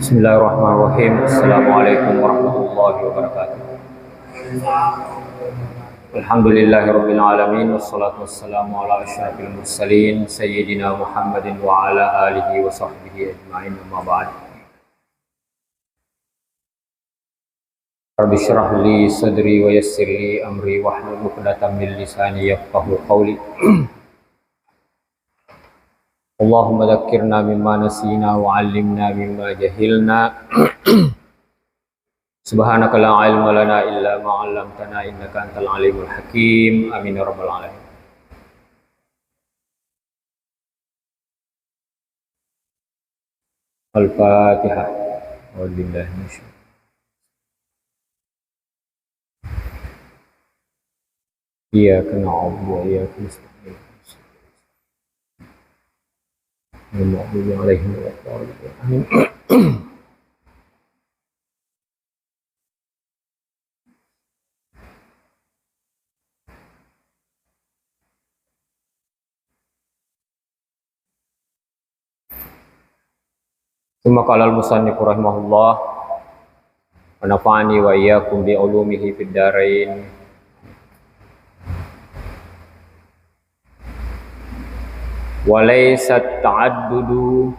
Bismillahirrahmanirrahim. Assalamualaikum warahmatullahi wabarakatuh. Alhamdulillahirabbil alamin wassalatu wassalamu ala asyrafil mursalin sayyidina Muhammadin wa ala alihi wa sahbihi ajmain, amma ba'd. Rabbi shrah li sadri wa yassir li amri wahlul 'uqdatam min lisani yafqahu qawli. Allahumma dzakkirna mimma nasina wa 'allimna mimma jahilna. Subhanaka la ilma lana illa ma 'allamtana innaka antal alimul hakim. Amin ya rabbal alamin. Al-Fatihah. Wabillahi minasyaitonir rajim. Iyyaka na'budu wa iyyaka nasta'in. Al-Maghdubi 'alaihim waladdallin. Amin. Tsumma qala al-musannif rahimahullah wa nafa'ani wa iyyakum bi ulumihi fid dharain. Wa laysa ta'addudu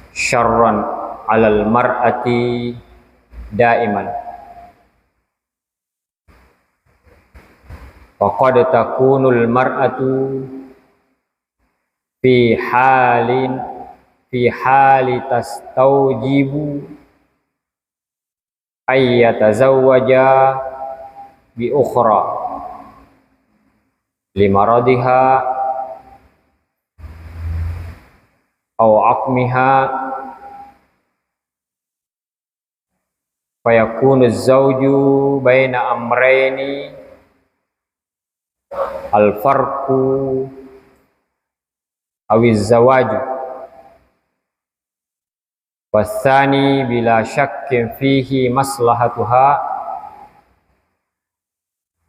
syarran 'alal mar'ati da'iman. Wa qad takunul mar'atu fi hali tastaujibu ayyatazawwaja bi ukhra limaradiha aw aqmiha fayakunu az-zawju baina amrayni al-farqu awiz zawaju wasani bila syakkin fihi maslahatuha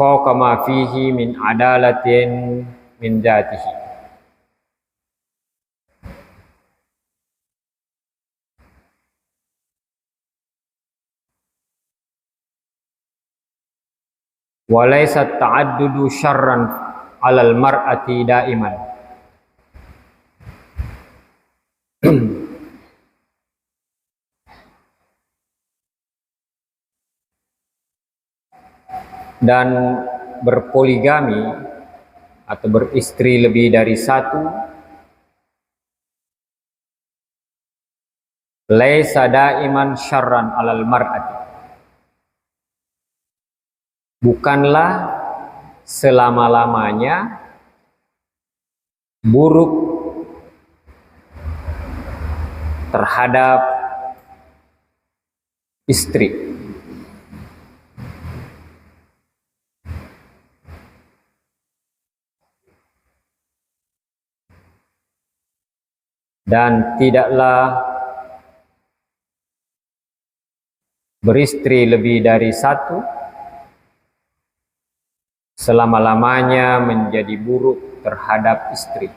fawqa ma fihi min adalatin min dzatihi. Wa laysa ta'addudu syarran 'alal mar'ati da'iman. Dan berpoligami atau beristri lebih dari satu laisa daiman syarran 'alal mar'ati, bukanlah selama-lamanya buruk terhadap istri. Dan tidaklah beristri lebih dari satu selama-lamanya menjadi buruk terhadap istri.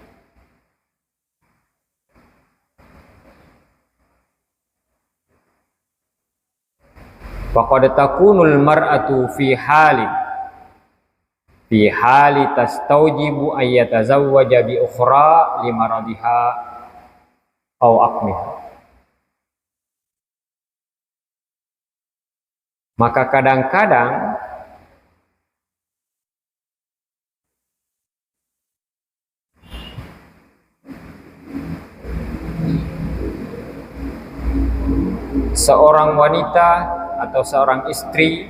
Faqad takunul mar'atu fi hali tastaujibu ayyatazawwaja bi ukhra limaradiha aw aqmiha. Maka kadang-kadang seorang wanita atau seorang istri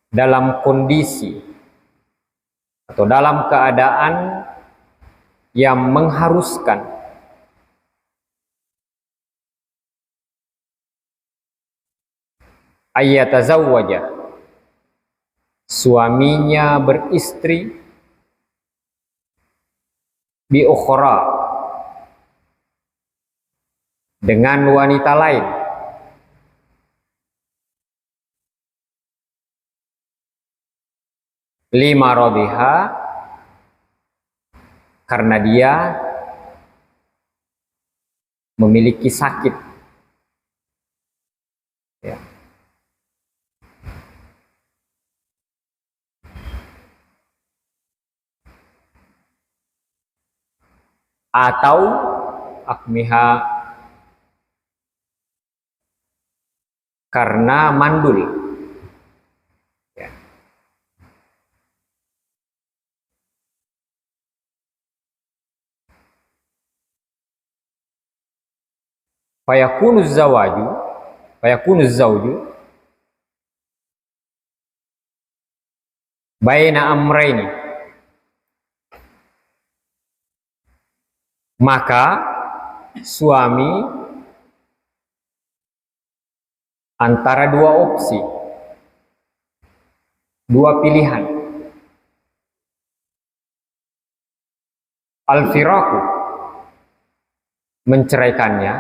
dalam kondisi atau dalam keadaan yang mengharuskan ayyatazawwaja, suaminya beristri bi ukhra, dengan wanita lain, lima rodiha, karena dia memiliki sakit, ya. Atau akmiha karena mandul, ya. Fayakunu zawju baina amrayni, maka suami antara dua opsi, dua pilihan. Al-firaku, menceraikannya,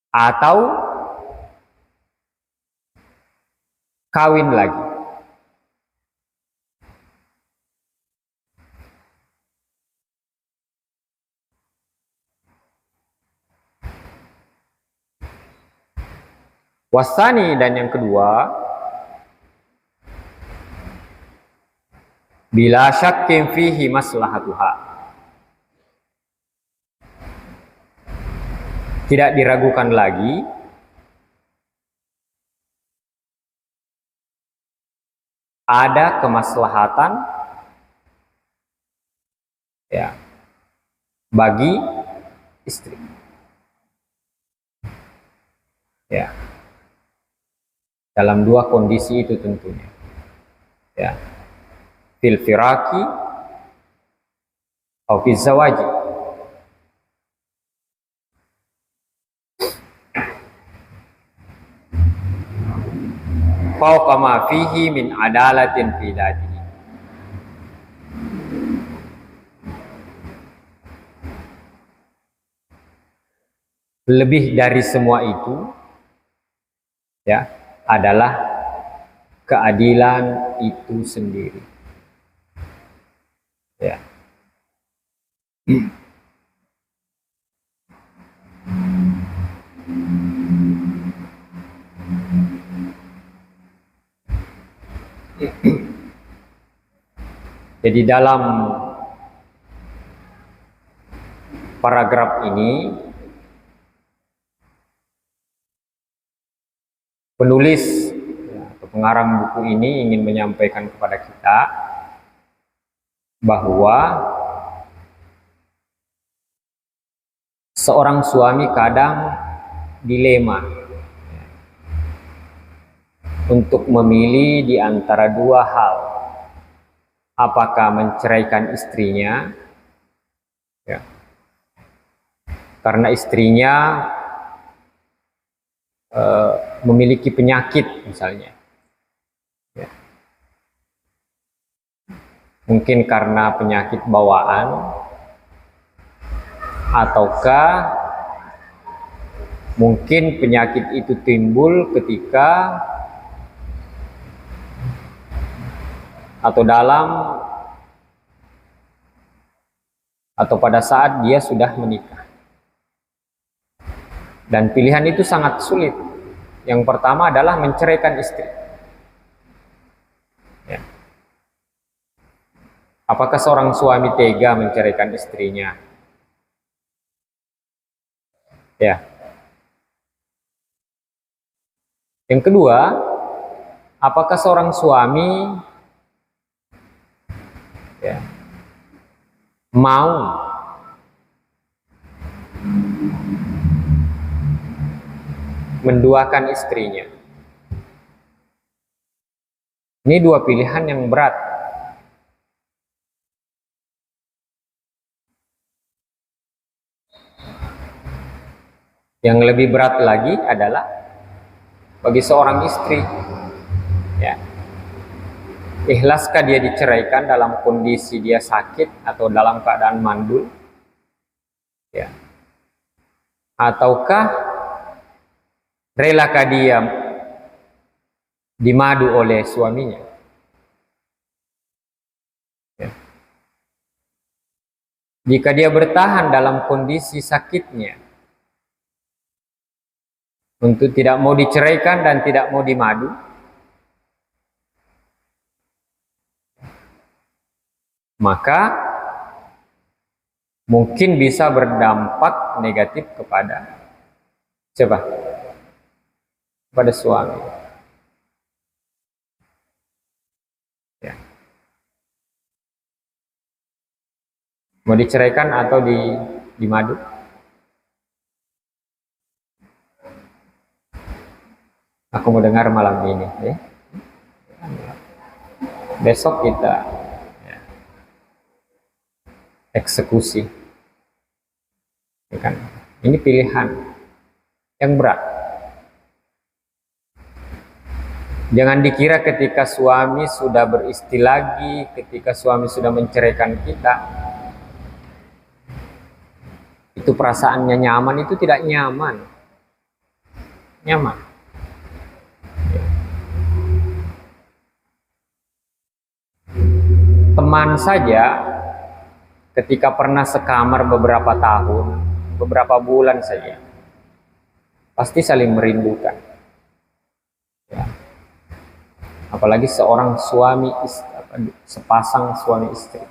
atau kawin lagi. Wasani, dan yang kedua, bila syakkin fihi maslahatuha, tidak diragukan lagi ada kemaslahatan, ya, bagi istri, ya, dalam dua kondisi itu tentunya, ya, fil firaki atau fil zawaji. Fauqa ma fihi min adalatin fi dhatihi, lebih dari semua itu, ya, adalah keadilan itu sendiri, ya. Jadi dalam paragraf ini penulis, ya, atau pengarang buku ini ingin menyampaikan kepada kita bahwa seorang suami kadang dilema, ya, untuk memilih di antara dua hal. Apakah menceraikan istrinya, ya, karena istrinya memiliki penyakit misalnya, ya, mungkin karena penyakit bawaan, ataukah mungkin penyakit itu timbul ketika atau dalam atau pada saat dia sudah menikah. Dan pilihan itu sangat sulit. Yang pertama adalah menceraikan istri, ya. Apakah seorang suami tega menceraikan istrinya? Ya. Yang kedua, apakah seorang suami, ya, mau menduakan istrinya? Ini dua pilihan yang berat. Yang lebih berat lagi adalah bagi seorang istri, ya, ikhlaskah dia diceraikan dalam kondisi dia sakit atau dalam keadaan mandul, ya, ataukah relakah dia dimadu oleh suaminya, ya. Jika dia bertahan dalam kondisi sakitnya untuk tidak mau diceraikan dan tidak mau dimadu, maka mungkin bisa berdampak negatif kepada siapa? Kepada suami. Ya. Mau diceraikan atau dimadu? Aku mau dengar malam ini, ya. Besok kita eksekusi, ya kan? Ini pilihan yang berat. Jangan dikira ketika suami sudah beristri lagi, ketika suami sudah menceraikan kita, itu perasaannya nyaman. Itu tidak nyaman. Nyaman. Teman saja ketika pernah sekamar beberapa tahun, beberapa bulan saja, pasti saling merindukan. Ya. Apalagi seorang suami, sepasang suami istri.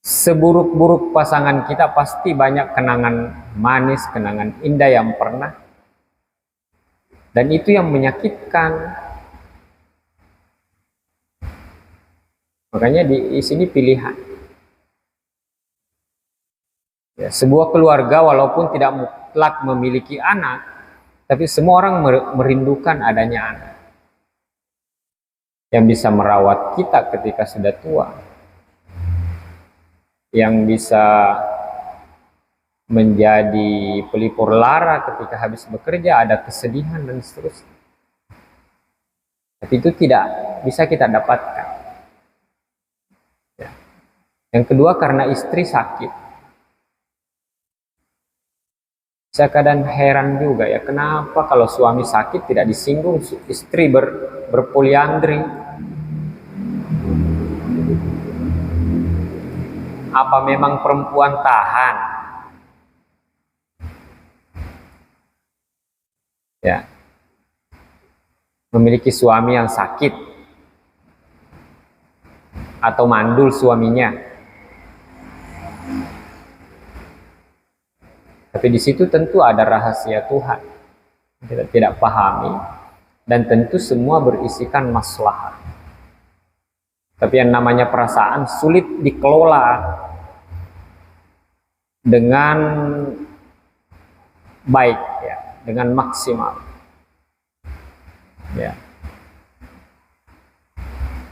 Seburuk-buruk pasangan kita pasti banyak kenangan manis, kenangan indah yang pernah. Dan itu yang menyakitkan. Makanya di sini pilihan. Ya, sebuah keluarga walaupun tidak mutlak memiliki anak, tapi semua orang merindukan adanya anak yang bisa merawat kita ketika sudah tua, yang bisa menjadi pelipur lara ketika habis bekerja, ada kesedihan dan seterusnya. Tapi itu tidak bisa kita dapatkan. Ya. Yang kedua, karena istri sakit. Saya kadang heran juga ya, kenapa kalau suami sakit tidak disinggung istri berpoliandri? Apa memang perempuan tahan? Ya, memiliki suami yang sakit atau mandul suaminya. Tapi di situ tentu ada rahasia Tuhan. Kita tidak pahami dan tentu semua berisikan maslahat. Tapi yang namanya perasaan sulit dikelola dengan baik, ya, dengan maksimal. Ya.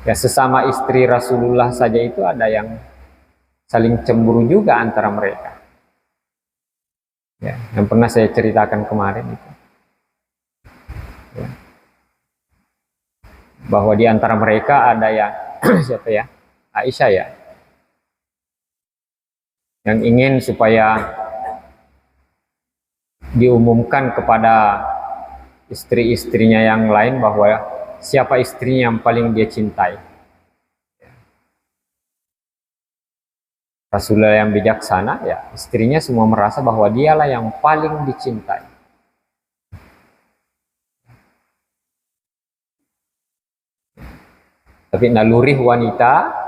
Ya, sesama istri Rasulullah saja itu ada yang saling cemburu juga antara mereka. Ya, yang pernah saya ceritakan kemarin itu. Ya. Bahwa di antara mereka ada yang siapa ya? Aisyah ya. Yang ingin supaya diumumkan kepada istri-istrinya yang lain bahwa siapa istrinya yang paling dia cintai. Rasulullah yang bijaksana, ya istrinya semua merasa bahwa dialah yang paling dicintai. Tapi naluri wanita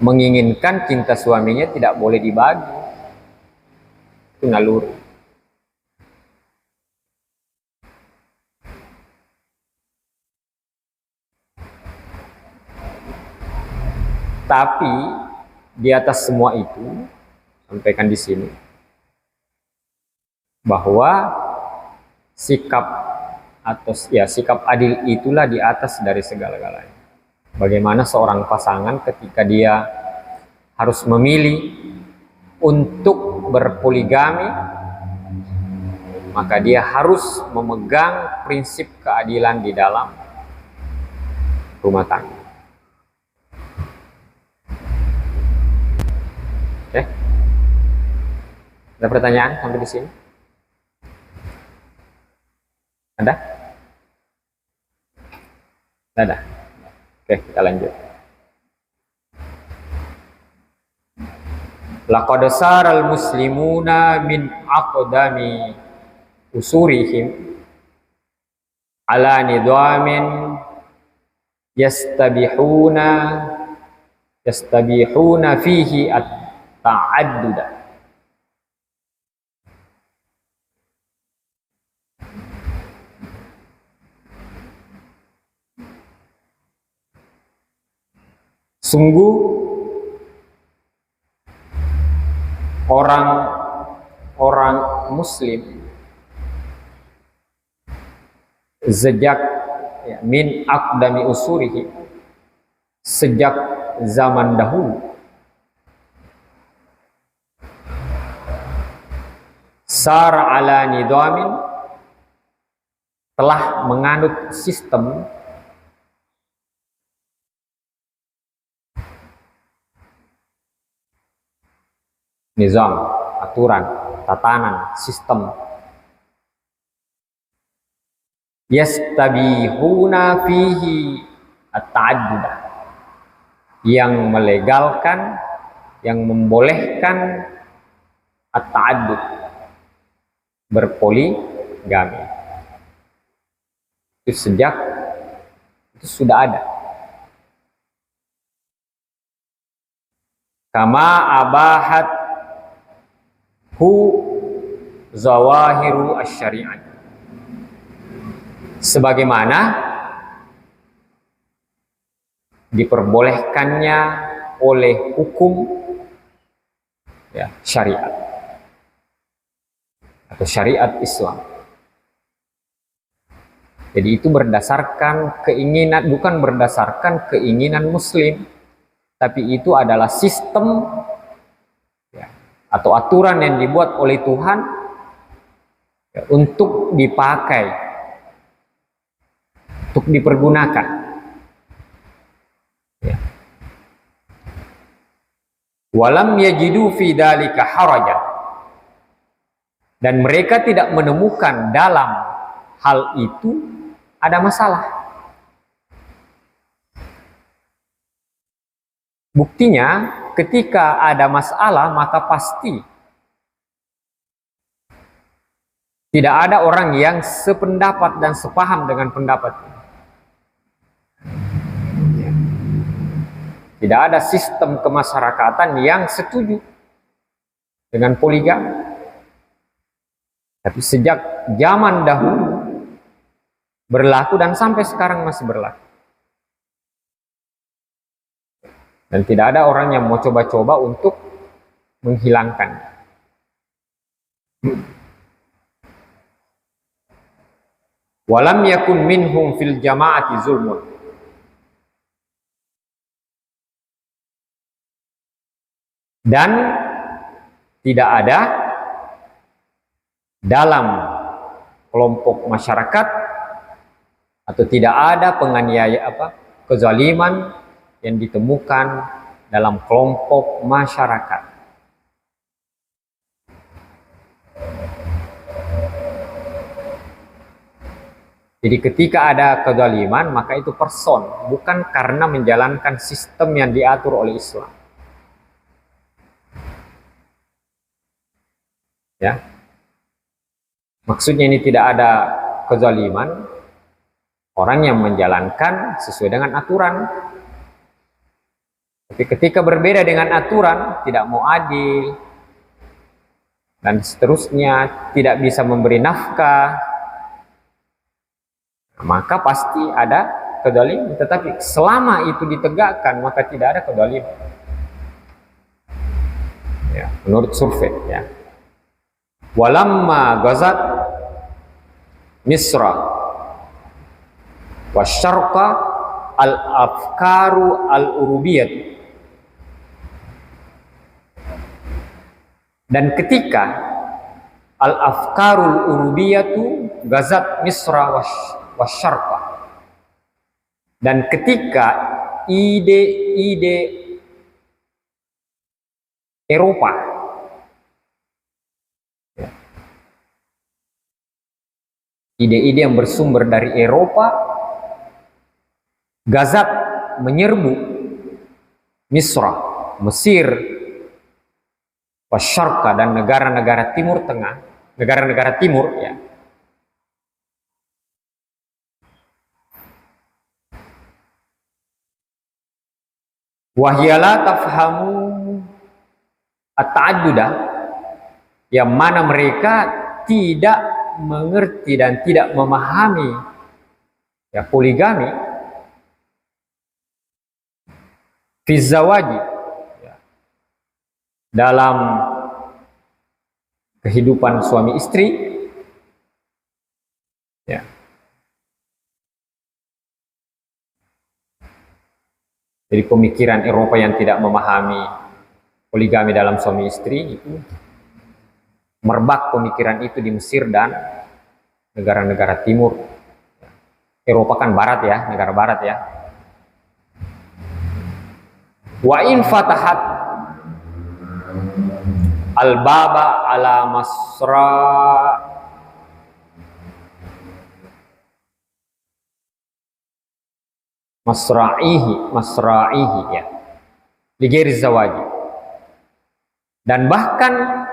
menginginkan cinta suaminya tidak boleh dibagi. Itu naluri. Tapi di atas semua itu, sampaikan di sini bahwa sikap atau ya sikap adil itulah di atas dari segala-galanya. Bagaimana seorang pasangan ketika dia harus memilih untuk berpoligami, maka dia harus memegang prinsip keadilan di dalam rumah tangga. Oke? Ada pertanyaan sampai di sini? Ada? Ada? Oke, kita lanjut. Laqad saral muslimuna min aqdami usurihim ala nidhamin yastabihuna fihi at-ta'adduda. Sungguh orang muslim sejak min aqdami usurihi, sejak zaman dahulu, sar ala nidhamin, telah menganut sistem nizam, aturan, tatanan, sistem. Yastabihuna fihi at-ta'addud, yang melegalkan, yang membolehkan at-ta'addud, berpoligami. Itu sudah ada. Kama abahat zawahiru asy-syari'ah, sebagaimana diperbolehkannya oleh hukum syariat atau syariat Islam. Jadi itu berdasarkan keinginan, bukan berdasarkan keinginan muslim, tapi itu adalah sistem atau aturan yang dibuat oleh Tuhan untuk dipakai, untuk dipergunakan. Walam yajidu fi dzalika harajan, dan mereka tidak menemukan dalam hal itu ada masalah. Buktinya, ketika ada masalah, maka pasti tidak ada orang yang sependapat dan sepaham dengan pendapat. Tidak ada sistem kemasyarakatan yang setuju dengan poligami. Tapi sejak zaman dahulu berlaku dan sampai sekarang masih berlaku. Dan tidak ada orang yang mau coba-coba untuk menghilangkan. Walam yakun minhum fil jama'ati zulmun, dan tidak ada dalam kelompok masyarakat atau tidak ada kezaliman yang ditemukan dalam kelompok masyarakat. Jadi ketika ada kezaliman, maka itu person, bukan karena menjalankan sistem yang diatur oleh Islam. Ya. Maksudnya ini tidak ada kezaliman, orang yang menjalankan sesuai dengan aturan. Tapi ketika berbeda dengan aturan, tidak mau adil, dan seterusnya, tidak bisa memberi nafkah, maka pasti ada kezaliman. Tetapi selama itu ditegakkan, maka tidak ada kezaliman. Ya, menurut survei. Ya. Walamma ghazat Misra wasyarqa al-afkaru al-urubiyah, dan ketika al-afkarul urubiyatu ghazat Misra wasyarqa, dan ketika ide-ide Eropa, ide-ide yang bersumber dari Eropa, ghazat, menyerbu Misra, Mesir, wasyarqa, dan negara-negara Timur Tengah, negara-negara Timur ya. Wahyala tafhamu at-ta'adduda, yang mana mereka tidak mengerti dan tidak memahami ya poligami fi zawaji ya, dalam kehidupan suami istri ya. Jadi pemikiran Eropa yang tidak memahami poligami dalam suami istri itu merebak pemikiran itu di Mesir dan negara-negara timur. Eropa kan barat ya, negara barat ya. Wa in fatahat al-baba ala masra'ihi ya, lighairi zawaji. Dan bahkan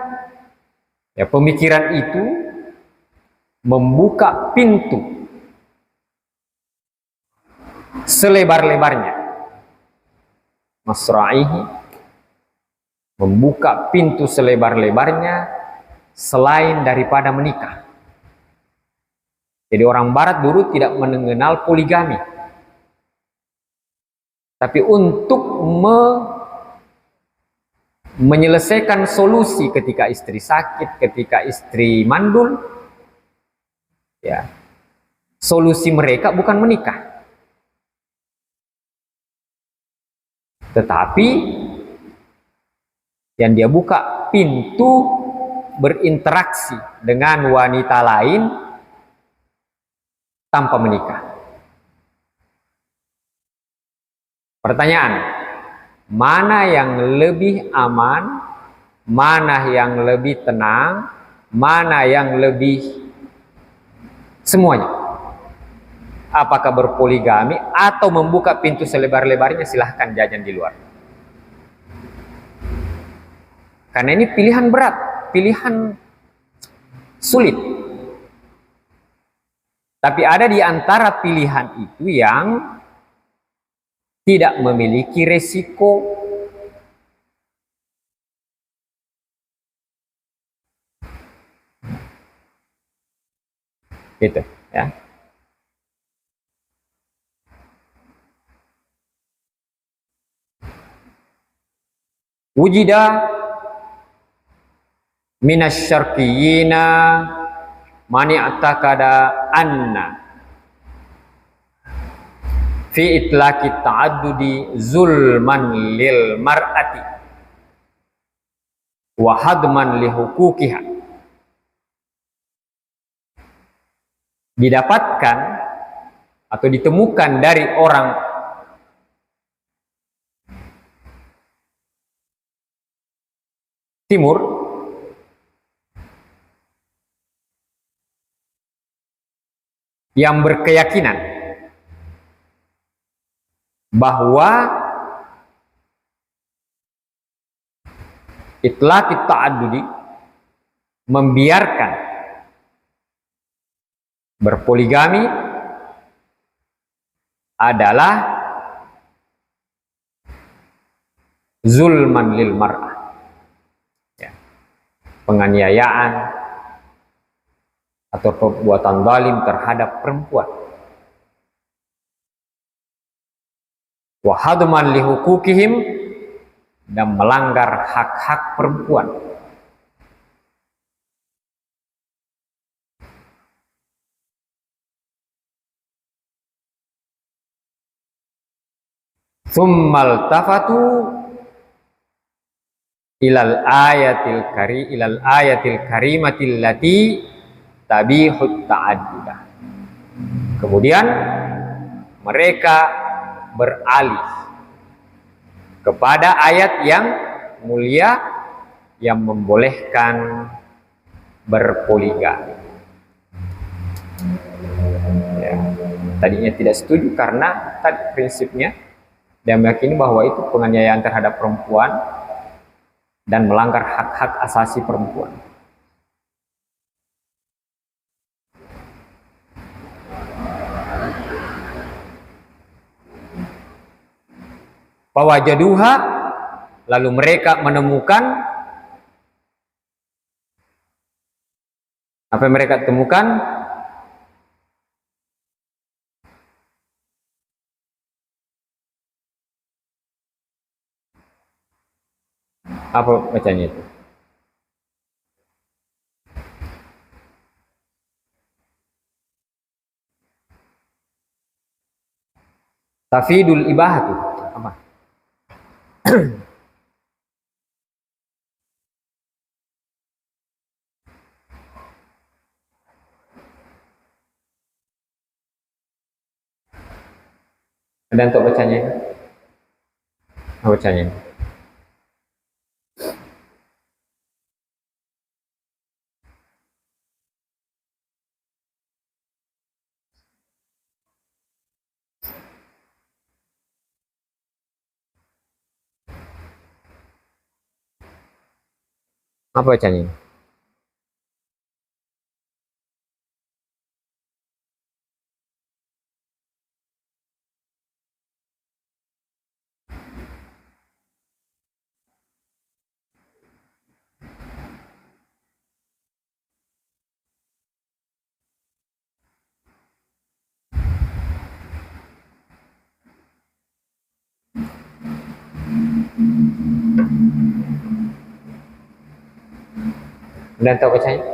ya pemikiran itu membuka pintu selebar-lebarnya. Masra'ihi, membuka pintu selebar-lebarnya selain daripada menikah. Jadi orang barat dulu tidak mengenal poligami. Tapi untuk menyelesaikan solusi ketika istri sakit, ketika istri mandul, ya, solusi mereka bukan menikah, tetapi yang dia buka pintu berinteraksi dengan wanita lain tanpa menikah. Pertanyaan, mana yang lebih aman, mana yang lebih tenang, mana yang lebih semuanya? Apakah berpoligami atau membuka pintu selebar-lebarnya? Silahkan jajan di luar. Karena ini pilihan berat, pilihan sulit. Tapi ada di antara pilihan itu yang tidak memiliki resiko. Gitu ya. Wujida minasyarqiyina mani atakada anna fi itlaqi ta'addudi zulman lil mar'ati wa hadman li huquqiha. Didapatkan atau ditemukan dari orang timur yang berkeyakinan bahwa itlaq ta'addudi, membiarkan berpoligami, adalah zulman lil mar'ah ya, penganiayaan atau perbuatan zalim terhadap perempuan. Wa hadman li huquqihim, dan melanggar hak-hak perempuan. Tsummal tafatu ilal ayatil karimatil lati tabihut ta'addudah. Kemudian mereka beralih kepada ayat yang mulia yang membolehkan berpoligami. Ya, tadinya tidak setuju karena tadi prinsipnya dia meyakini bahwa itu penganiayaan terhadap perempuan dan melanggar hak-hak asasi perempuan. Fawajaduha, lalu mereka menemukan apa yang mereka temukan? Apa bacanya itu? Tafidul ibahatu. Apa? Ada untuk bacanya itu? Apa bacanya itu? Apa bacanya? Dan tahu bacanya?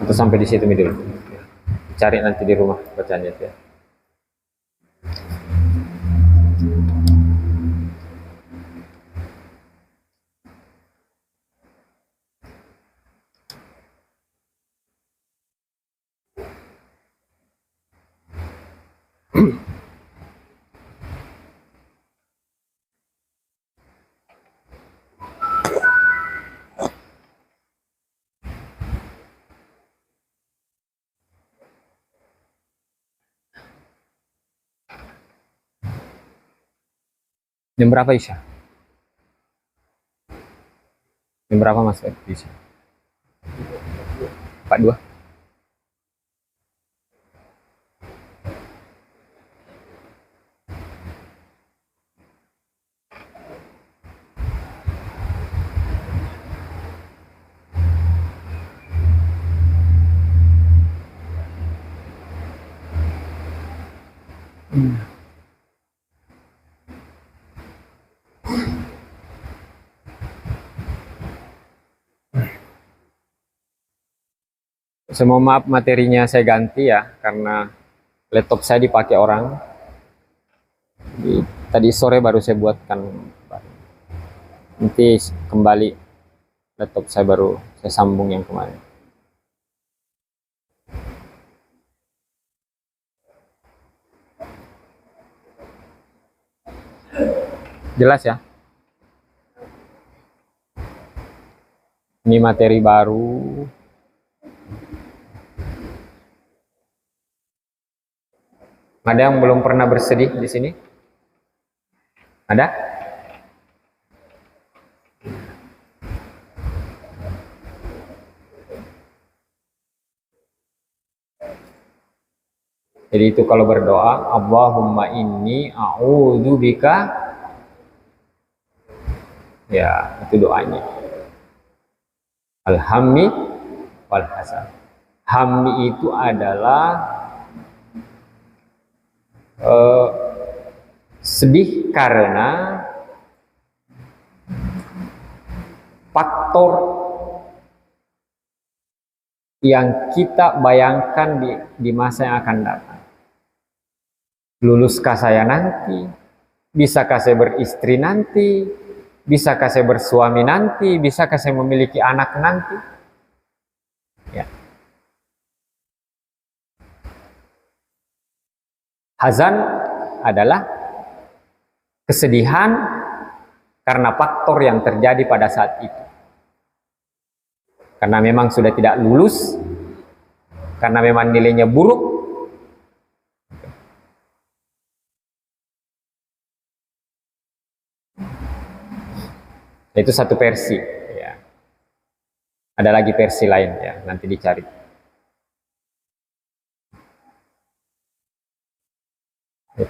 Atau sampai di situ dulu? Cari nanti di rumah bacanya ya. Jam berapa Isya? Jam berapa Mas Isya? 42? Semua maaf materinya saya ganti ya, karena laptop saya dipakai orang. Tadi sore baru saya buatkan. Nanti kembali laptop saya baru saya sambung yang kemarin. Jelas ya? Ini materi baru. Ada yang belum pernah bersedih di sini? Ada? Jadi itu kalau berdoa, Allahumma inni a'udzubika, ya itu doanya. Al-hammi wal hasan. Hammi itu adalah sedih karena faktor yang kita bayangkan di masa yang akan datang. Luluskah saya nanti? Bisakah saya beristri nanti? Bisakah saya bersuami nanti? Bisakah saya memiliki anak nanti? Ya. Hazan adalah kesedihan karena faktor yang terjadi pada saat itu. Karena memang sudah tidak lulus, karena memang nilainya buruk. Itu satu versi. Ya. Ada lagi versi lain, ya, nanti dicari.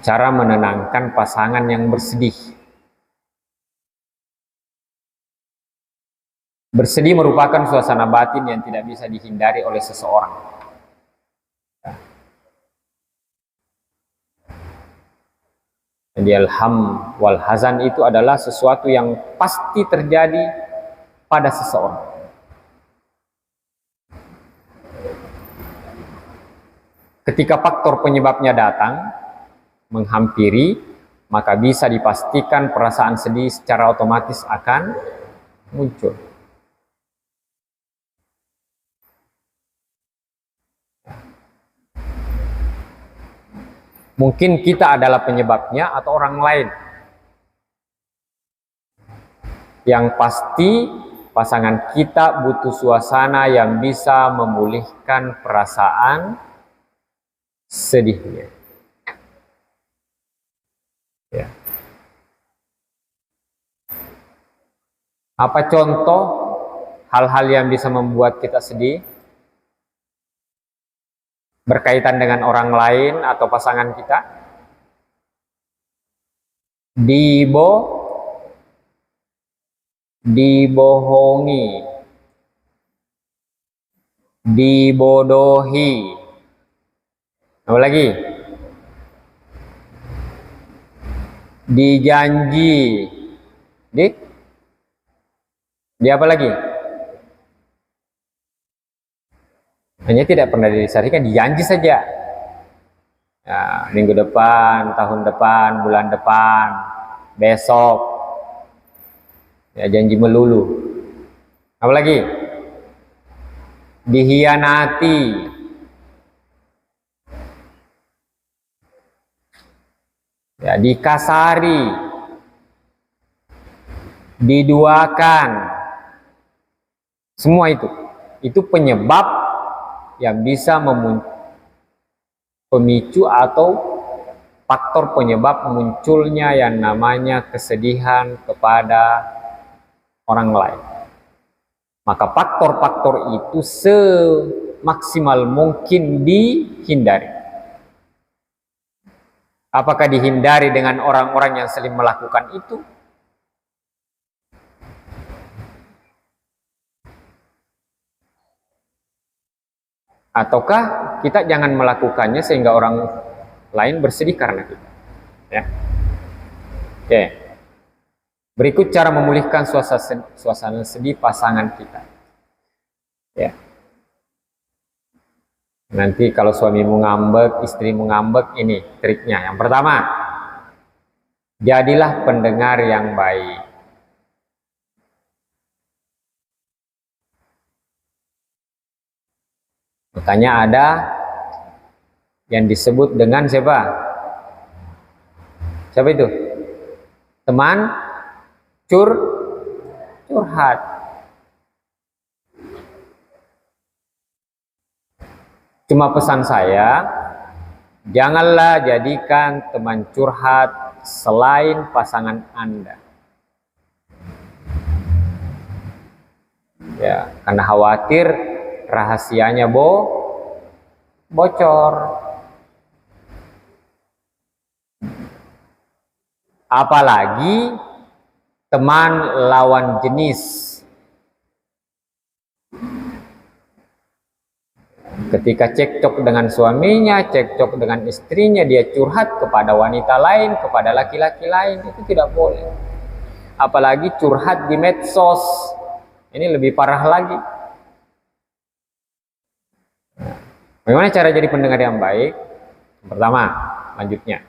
Cara menenangkan pasangan yang bersedih. Bersedih merupakan suasana batin yang tidak bisa dihindari oleh seseorang. Jadi alham wal hazan itu adalah sesuatu yang pasti terjadi pada seseorang. Ketika faktor penyebabnya datang, menghampiri, maka bisa dipastikan perasaan sedih secara otomatis akan muncul. Mungkin kita adalah penyebabnya atau orang lain. Yang pasti pasangan kita butuh suasana yang bisa memulihkan perasaan sedihnya. Ya. Apa contoh hal-hal yang bisa membuat kita sedih? Berkaitan dengan orang lain atau pasangan kita? Dibohongi, dibodohi. Apa lagi? Dijanji. Di apa lagi? Hanya tidak pernah disarikan, dijanji saja. Ya, minggu depan, tahun depan, bulan depan, besok. Ya, janji melulu. Apa lagi? Dihianati. Ya, dikasari. Diduakan. Semua itu penyebab yang bisa pemicu atau faktor penyebab munculnya yang namanya kesedihan kepada orang lain. Maka faktor-faktor itu semaksimal mungkin dihindari. Apakah dihindari dengan orang-orang yang sering melakukan itu? Ataukah kita jangan melakukannya sehingga orang lain bersedih karena kita? Ya. Oke. Berikut cara memulihkan suasana sedih pasangan kita. Ya. Nanti kalau suamimu ngambek, istrimu ngambek, ini triknya. Yang pertama, jadilah pendengar yang baik. Makanya ada yang disebut dengan siapa? Siapa itu? Teman curhat. Cuma pesan saya, janganlah jadikan teman curhat selain pasangan Anda. Ya, karena khawatir rahasianya bocor. Apalagi teman lawan jenis. Ketika cekcok dengan suaminya, cekcok dengan istrinya, dia curhat kepada wanita lain, kepada laki-laki lain, itu tidak boleh. Apalagi curhat di medsos, ini lebih parah lagi. Bagaimana cara jadi pendengar yang baik? Pertama, lanjutnya,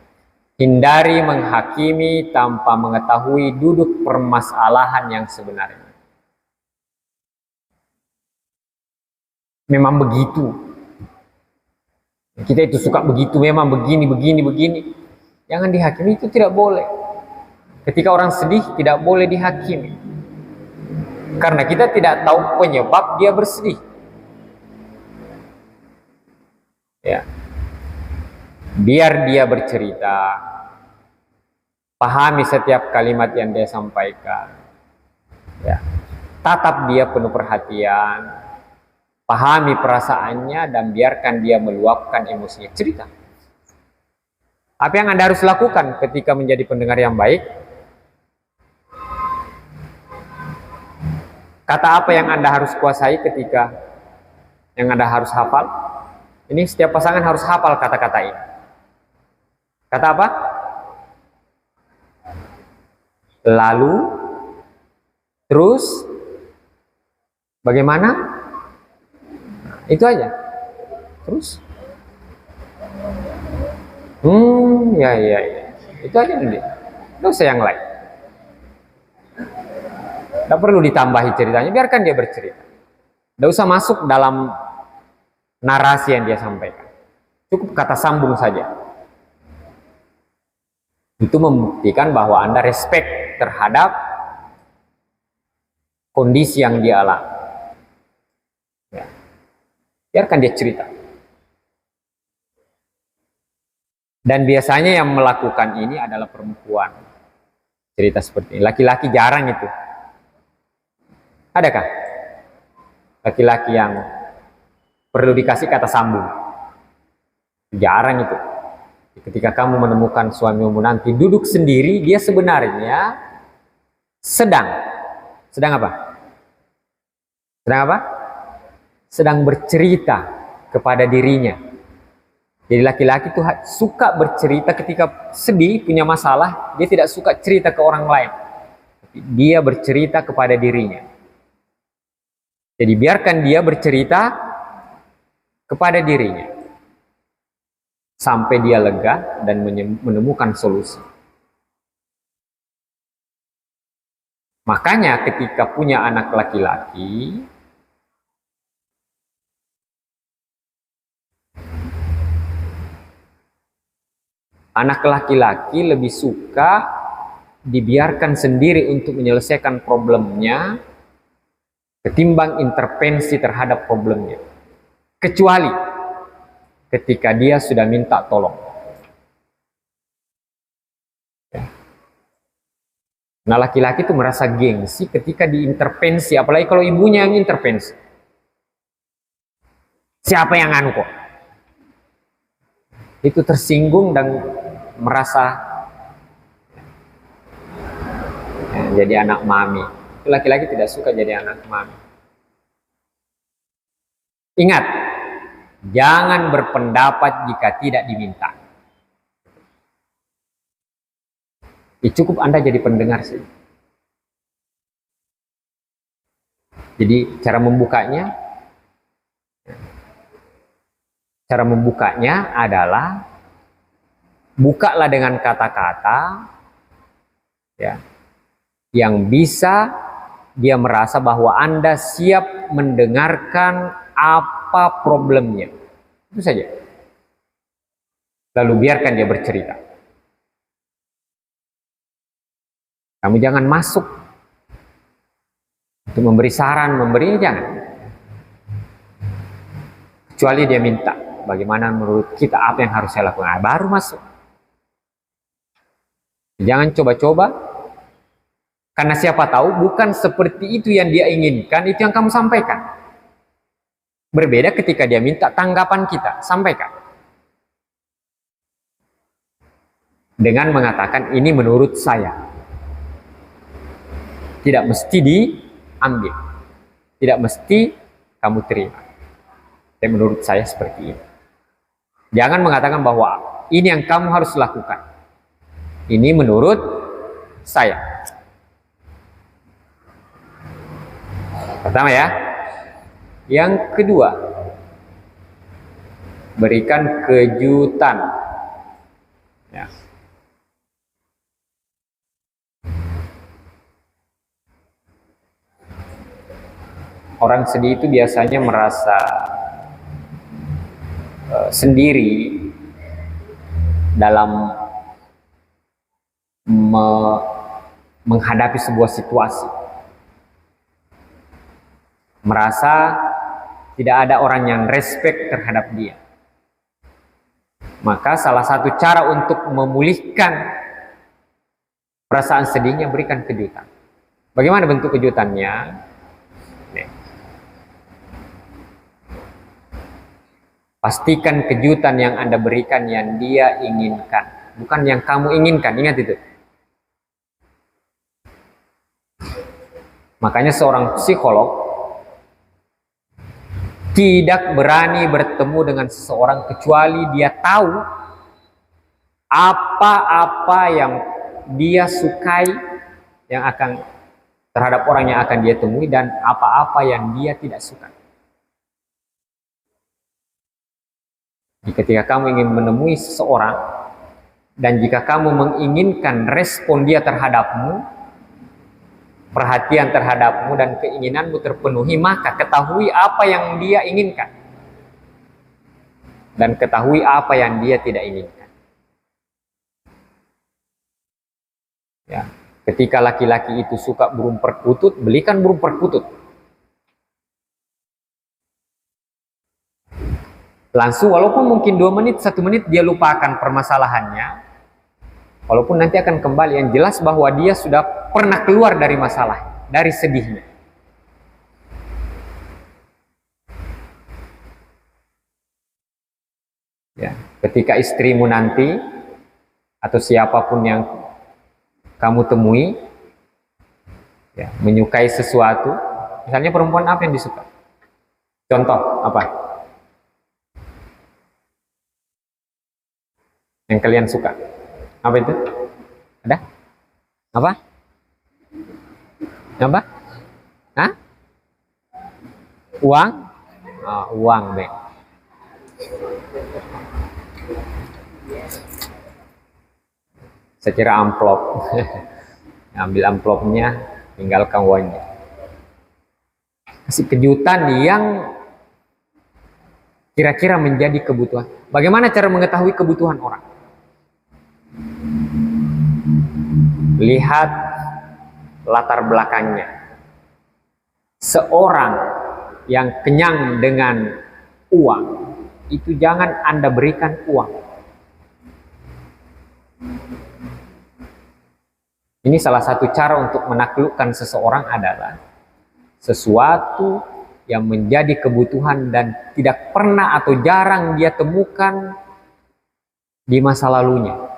hindari menghakimi tanpa mengetahui duduk permasalahan yang sebenarnya. Memang begitu. Kita itu suka begitu, memang begini. Jangan dihakimi, itu tidak boleh. Ketika orang sedih tidak boleh dihakimi, karena kita tidak tahu penyebab dia bersedih. Ya, biar dia bercerita, pahami setiap kalimat yang dia sampaikan. Ya, tatap dia penuh perhatian, pahami perasaannya, dan biarkan dia meluapkan emosinya. Cerita. Apa yang Anda harus lakukan ketika menjadi pendengar yang baik? Kata apa yang Anda harus kuasai ketika yang Anda harus hafal? Ini setiap pasangan harus hafal kata-kata ini. Kata apa? Lalu, terus, bagaimana? Itu aja. Terus. Ya. Itu aja nanti. Tidak usah yang lain. Tidak perlu ditambahi ceritanya, biarkan dia bercerita. Tidak usah masuk dalam narasi yang dia sampaikan. Cukup kata sambung saja. Itu membuktikan bahwa Anda respect terhadap kondisi yang dia alami. Ya. Biarkan dia cerita. Dan biasanya yang melakukan ini adalah perempuan. Cerita seperti ini. Laki-laki jarang itu. Adakah laki-laki yang perlu dikasih kata sambung? Jarang itu. Ketika kamu menemukan suamimu nanti duduk sendiri, dia sebenarnya sedang apa? Sedang apa? Sedang bercerita kepada dirinya. Jadi laki-laki tuh suka bercerita ketika sedih, punya masalah, dia tidak suka cerita ke orang lain. Dia bercerita kepada dirinya. Jadi biarkan dia bercerita kepada dirinya sampai dia lega dan menemukan solusi. Makanya ketika punya anak laki-laki, anak laki-laki lebih suka dibiarkan sendiri untuk menyelesaikan problemnya ketimbang intervensi terhadap problemnya. Kecuali ketika dia sudah minta tolong. Nah, laki-laki itu merasa gengsi ketika diintervensi, apalagi kalau ibunya yang intervensi. Siapa yang anu kok? Itu tersinggung dan merasa jadi anak mami. Laki-laki tidak suka jadi anak mami. Ingat, jangan berpendapat jika tidak diminta. Cukup Anda jadi pendengar sih. Jadi cara membukanya adalah bukalah dengan kata-kata ya yang bisa dia merasa bahwa Anda siap mendengarkan apa problemnya. Itu saja. Lalu biarkan dia bercerita. Kamu jangan masuk untuk memberi saran, jangan. Kecuali dia minta, bagaimana menurut kita, apa yang harus saya lakukan, baru masuk. Jangan coba-coba, karena siapa tahu bukan seperti itu yang dia inginkan, itu yang kamu sampaikan. Berbeda ketika dia minta tanggapan kita, sampaikan. Dengan mengatakan, ini menurut saya. Tidak mesti diambil. Tidak mesti kamu terima. Tapi menurut saya seperti ini. Jangan mengatakan bahwa ini yang kamu harus lakukan. Ini menurut saya. Pertama ya. Yang kedua, berikan kejutan. Ya. Orang sedih itu biasanya merasa sendiri dalam menghadapi sebuah situasi, merasa tidak ada orang yang respect terhadap dia. Maka salah satu cara untuk memulihkan perasaan sedihnya, berikan kejutan. Bagaimana bentuk kejutannya? Pastikan kejutan yang Anda berikan yang dia inginkan, bukan yang kamu inginkan. Ingat itu. Makanya seorang psikolog tidak berani bertemu dengan seseorang kecuali dia tahu apa-apa yang dia sukai yang akan terhadap orang yang akan dia temui, dan apa-apa yang dia tidak suka. Ketika kamu ingin menemui seseorang, dan jika kamu menginginkan respon dia terhadapmu, perhatian terhadapmu, dan keinginanmu terpenuhi, maka ketahui apa yang dia inginkan, dan ketahui apa yang dia tidak inginkan. Ya, ketika laki-laki itu suka burung perkutut, belikan burung perkutut. Langsung, walaupun mungkin 2 menit, 1 menit dia lupakan permasalahannya, walaupun nanti akan kembali, yang jelas bahwa dia sudah pernah keluar dari masalah, dari sedihnya. Ya, ketika istrimu nanti atau siapapun yang kamu temui ya, menyukai sesuatu, misalnya perempuan apa yang disuka? Contoh apa yang kalian suka? Apa itu? Ada? Apa? Apa? Hah? Uang? Oh, uang, Bek. Saya kira amplop. Ambil amplopnya, tinggalkan uangnya. Kasih kejutan yang kira-kira menjadi kebutuhan. Bagaimana cara mengetahui kebutuhan orang? Lihat latar belakangnya. Seorang yang kenyang dengan uang, itu jangan Anda berikan uang. Ini salah satu cara untuk menaklukkan seseorang adalah sesuatu yang menjadi kebutuhan dan tidak pernah atau jarang dia temukan di masa lalunya.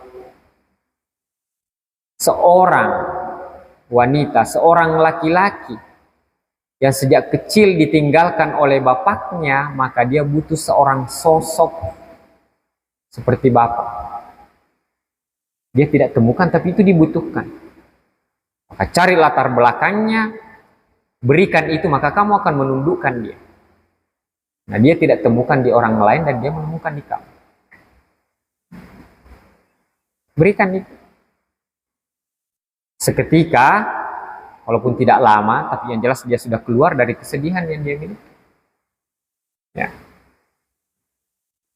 Seorang wanita, seorang laki-laki yang sejak kecil ditinggalkan oleh bapaknya, maka dia butuh seorang sosok seperti bapak. Dia tidak temukan, tapi itu dibutuhkan. Maka cari latar belakangnya, berikan itu, maka kamu akan menundukkan dia. Nah, dia tidak temukan di orang lain dan dia menemukan di kamu. Berikan itu. Seketika, walaupun tidak lama, tapi yang jelas dia sudah keluar dari kesedihan yang dia miliki. Ya.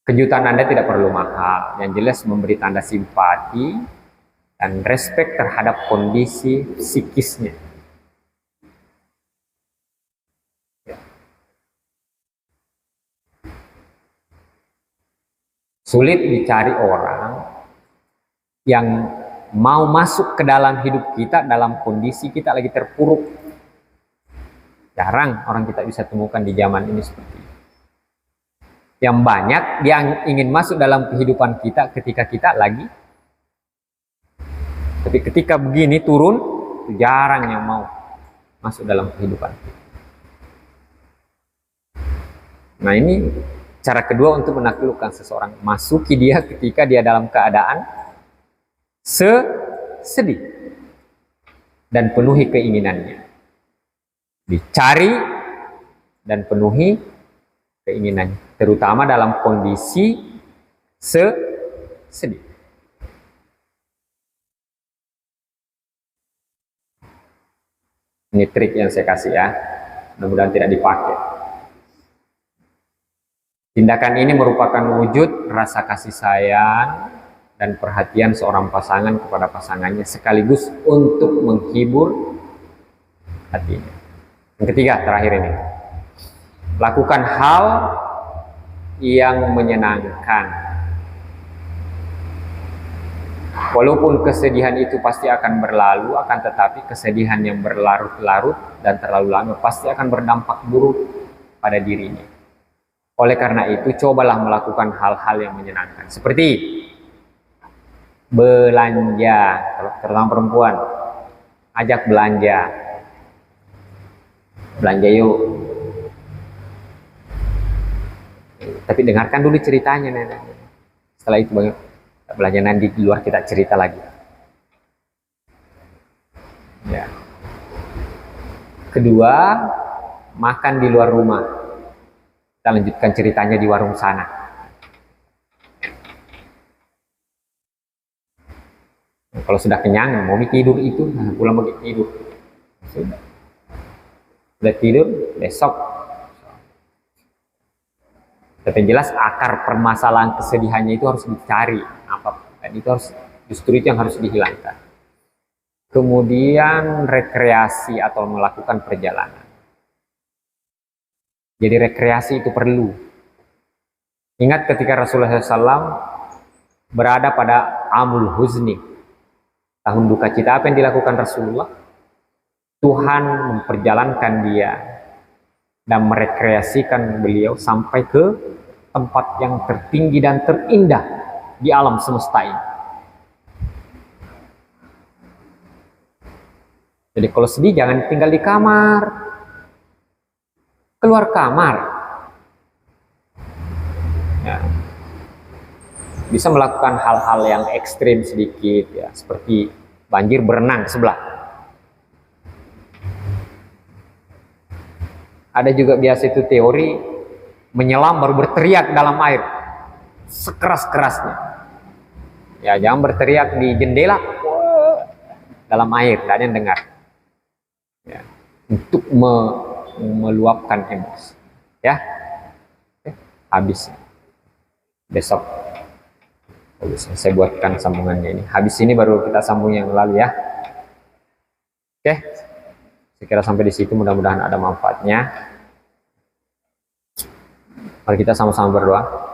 Kejutan Anda tidak perlu mahal, yang jelas memberi tanda simpati dan respek terhadap kondisi psikisnya. Ya. Sulit dicari orang yang mau masuk ke dalam hidup kita dalam kondisi kita lagi terpuruk. Jarang orang kita bisa temukan di zaman ini seperti itu. Yang banyak dia ingin masuk dalam kehidupan kita ketika kita lagi, tapi ketika begini turun, jarang yang mau masuk dalam kehidupan kita. Nah, ini cara kedua untuk menaklukkan seseorang. Masuki dia ketika dia dalam keadaan sedih dan penuhi keinginannya. Dicari dan penuhi keinginannya, terutama dalam kondisi sedih. Ini trik yang saya kasih ya, mudah-mudahan tidak dipakai. Tindakan ini merupakan wujud rasa kasih sayang dan perhatian seorang pasangan kepada pasangannya sekaligus untuk menghibur hatinya. Yang ketiga, terakhir ini, lakukan hal yang menyenangkan. Walaupun kesedihan itu pasti akan berlalu, akan tetapi kesedihan yang berlarut-larut dan terlalu lama pasti akan berdampak buruk pada dirinya. Oleh karena itu, cobalah melakukan hal-hal yang menyenangkan. Seperti belanja, kalau terutama perempuan, ajak belanja. Belanja yuk. Tapi dengarkan dulu ceritanya, nenek. Setelah itu belanja nanti di luar kita cerita lagi. Ya. Kedua, makan di luar rumah. Kita lanjutkan ceritanya di warung sana. Kalau sudah kenyang, mau tidur itu, pulang mau tidur. Sudah tidur, besok. Tapi yang jelas akar permasalahan kesedihannya itu harus dicari. Dan itu harus, justru itu yang harus dihilangkan. Kemudian rekreasi atau melakukan perjalanan. Jadi rekreasi itu perlu. Ingat ketika Rasulullah SAW berada pada Amul Huzni, tahun duka cita, apa yang dilakukan Rasulullah? Tuhan memperjalankan dia dan merekreasikan beliau sampai ke tempat yang tertinggi dan terindah di alam semesta ini. Jadi kalau sedih jangan tinggal di kamar, keluar kamar. Ya. Bisa melakukan hal-hal yang ekstrim sedikit, ya, seperti banjir berenang sebelah. Ada juga biasa itu teori menyelam baru berteriak dalam air sekeras-kerasnya. Ya, jangan berteriak di jendela dalam air, tidak ada yang dengar. Ya, untuk meluapkan emosi. Ya, habis. Besok saya buatkan sambungannya ini. Habis ini baru kita sambung yang lalu ya. Oke, saya kira sampai di situ, mudah-mudahan ada manfaatnya. Mari kita sama-sama berdoa.